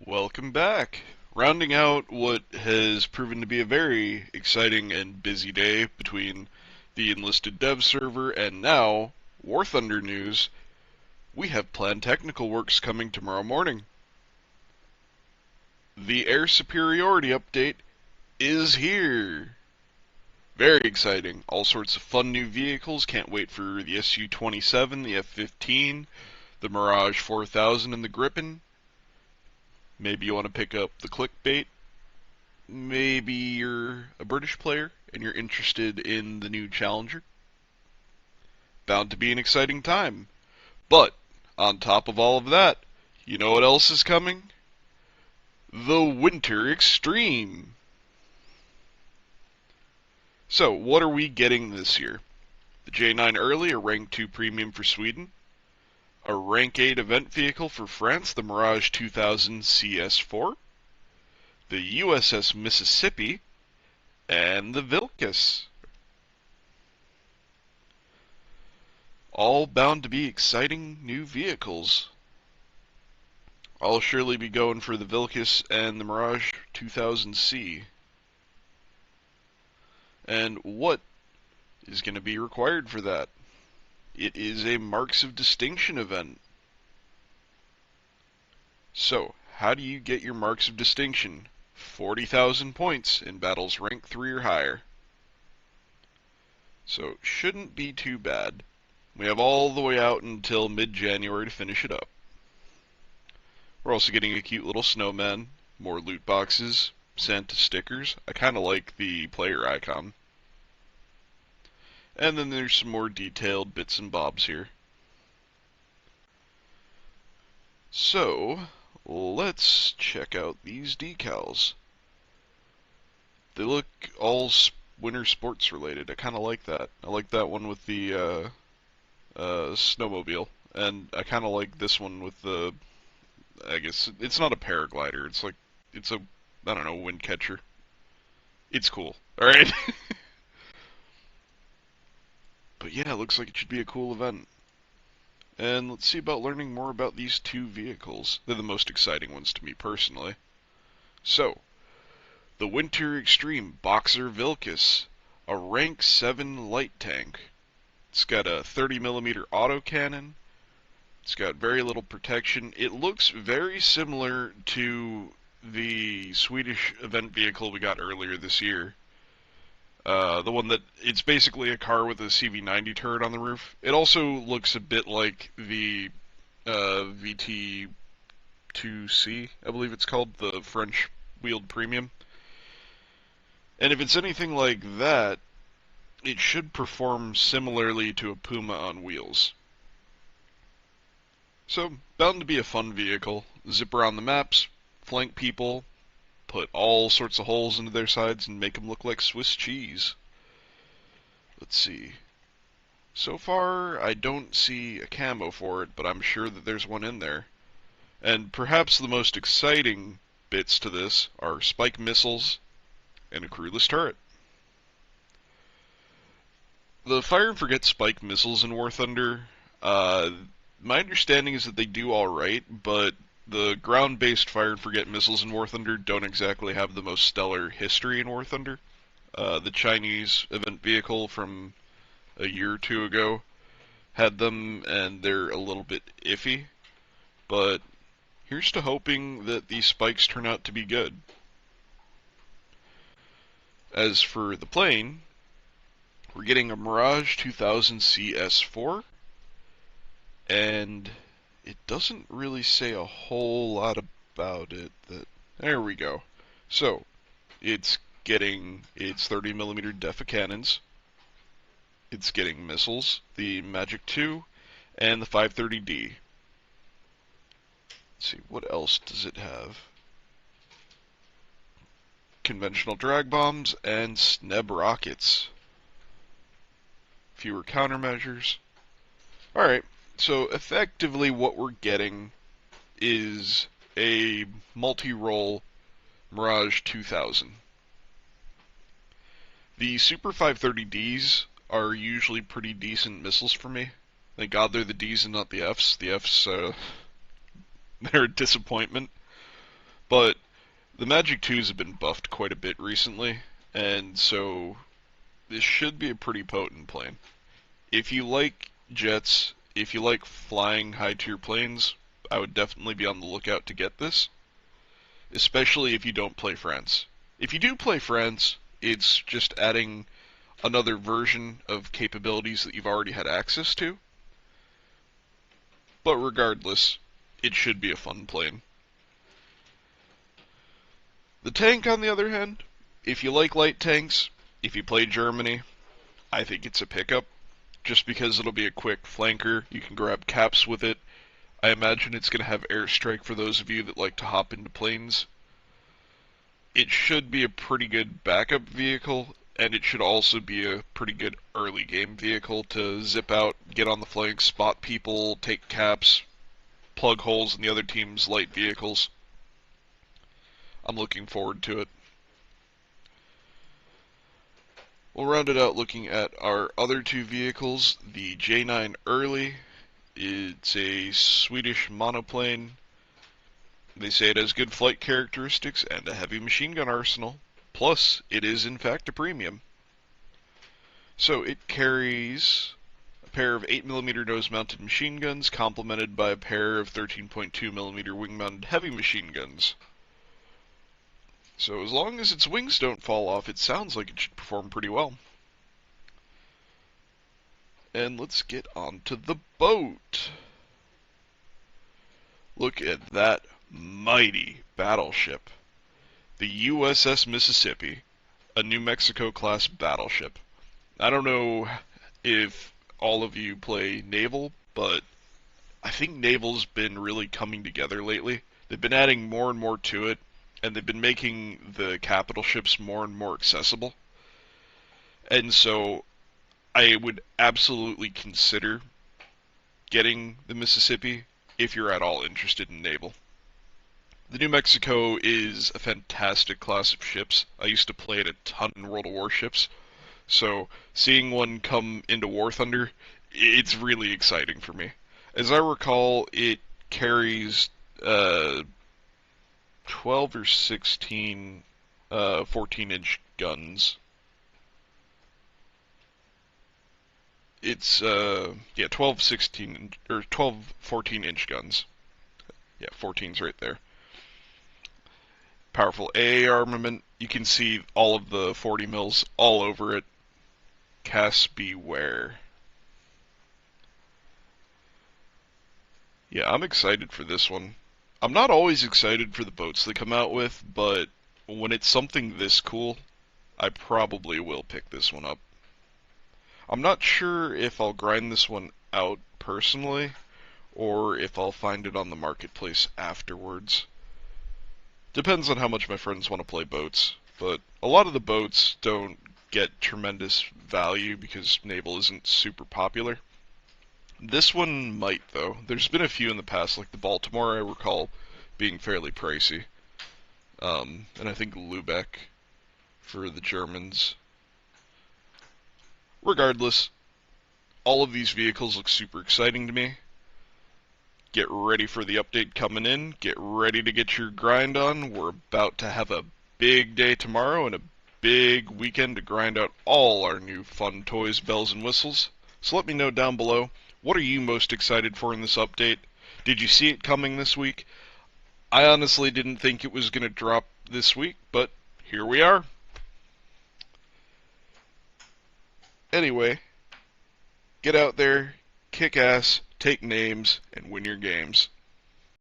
Welcome back. Rounding out what has proven to be a very exciting and busy day between the enlisted dev server and now War Thunder news, we have planned technical works coming tomorrow morning. The air superiority update is here. Very exciting. All sorts of fun new vehicles. Can't wait for the Su-27, the F-15, the Mirage 4000, and the Gripen. Maybe you want to pick up the clickbait. Maybe you're a British player and you're interested in the new Challenger. Bound to be an exciting time. But, on top of all of that, you know what else is coming? The Winter Extreme. So, what are we getting this year? The J9 Early, a Rank 2 Premium for Sweden. A Rank 8 event vehicle for France, the Mirage 2000 CS4. The USS Mississippi, and the Vilcus. All bound to be exciting new vehicles. I'll surely be going for the Vilcus and the Mirage 2000C. And what is going to be required for that? It is a Marks of Distinction event. So, how do you get your Marks of Distinction? 40,000 points in battles rank 3 or higher. So, shouldn't be too bad. We have all the way out until mid-January to finish it up. We're also getting a cute little snowman, more loot boxes, Santa stickers. I kind of like the player icon. And then there's some more detailed bits and bobs here. So, let's check out these decals. They look all winter sports related. I kind of like that. I like that one with the snowmobile. And I kind of like this one with the, I guess, it's not a paraglider. It's a, I don't know, wind catcher. It's cool. Alright? But yeah, it looks like it should be a cool event. And let's see about learning more about these two vehicles. They're the most exciting ones to me personally. So, the Winter Extreme Boxer Vilcus, a rank 7 light tank. It's got a 30mm autocannon. It's got very little protection. It looks very similar to the Swedish event vehicle we got earlier this year. The one that, it's basically a car with a CV90 turret on the roof. It also looks a bit like the VT2C, I believe it's called, the French wheeled premium. And if it's anything like that, it should perform similarly to a Puma on wheels. So, bound to be a fun vehicle. Zip around the maps, flank people, put all sorts of holes into their sides and make them look like Swiss cheese. Let's see. So far, I don't see a camo for it, but I'm sure that there's one in there. And perhaps the most exciting bits to this are spike missiles and a crewless turret. The Fire and Forget spike missiles in War Thunder, my understanding is that they do alright, but the ground-based Fire and Forget missiles in War Thunder don't exactly have the most stellar history in War Thunder. The Chinese event vehicle from a year or two ago had them, and they're a little bit iffy. But here's to hoping that these spikes turn out to be good. As for the plane, we're getting a Mirage 2000 CS4, and it doesn't really say a whole lot about it. There we go. So, it's getting its 30mm Defa cannons. It's getting missiles, the Magic 2, and the 530D. Let's see, what else does it have? Conventional drag bombs and SNEB rockets. Fewer countermeasures. Alright, so effectively what we're getting is a multi-role Mirage 2000. The Super 530Ds are usually pretty decent missiles for me. Thank God they're the Ds and not the Fs. The Fs, they're a disappointment. But the Magic 2s have been buffed quite a bit recently, and so this should be a pretty potent plane. If you like jets, if you like flying high-tier planes, I would definitely be on the lookout to get this, especially if you don't play France. If you do play France, it's just adding another version of capabilities that you've already had access to. But regardless, it should be a fun plane. The tank, on the other hand, if you like light tanks, if you play Germany, I think it's a pickup, just because it'll be a quick flanker. You can grab caps with it. I imagine it's going to have airstrike for those of you that like to hop into planes. It should be a pretty good backup vehicle, and it should also be a pretty good early game vehicle to zip out, get on the flank, spot people, take caps, plug holes in the other team's light vehicles. I'm looking forward to it. We'll round it out looking at our other two vehicles. The J9 Early, it's a Swedish monoplane. They say it has good flight characteristics and a heavy machine gun arsenal, plus it is in fact a premium. So it carries a pair of 8mm nose-mounted machine guns, complemented by a pair of 13.2mm wing-mounted heavy machine guns. So as long as its wings don't fall off, it sounds like it should perform pretty well. And let's get on to the boat. Look at that mighty battleship. The USS Mississippi, a New Mexico class battleship. I don't know if all of you play Naval, but I think Naval's been really coming together lately. They've been adding more and more to it, and they've been making the capital ships more and more accessible. And so I would absolutely consider getting the Mississippi if you're at all interested in naval. The New Mexico is a fantastic class of ships. I used to play it a ton in World of Warships, so seeing one come into War Thunder, it's really exciting for me. As I recall, it carries 12 or 16 14-inch guns. It's 12, 16 or 12, 14-inch guns. Yeah, 14's right there. Powerful AA armament. You can see all of the 40 mils all over it. Cass beware. Yeah, I'm excited for this one. I'm not always excited for the boats they come out with, but when it's something this cool, I probably will pick this one up. I'm not sure if I'll grind this one out personally, or if I'll find it on the marketplace afterwards. Depends on how much my friends want to play boats, but a lot of the boats don't get tremendous value because Naval isn't super popular. This one might, though. There's been a few in the past, like the Baltimore, I recall, being fairly pricey. And I think Lübeck for the Germans. Regardless, all of these vehicles look super exciting to me. Get ready for the update coming in. Get ready to get your grind on. We're about to have a big day tomorrow and a big weekend to grind out all our new fun toys, bells, and whistles. So let me know down below, what are you most excited for in this update? Did you see it coming this week? I honestly didn't think it was going to drop this week, but here we are. Anyway, get out there, kick ass, take names, and win your games.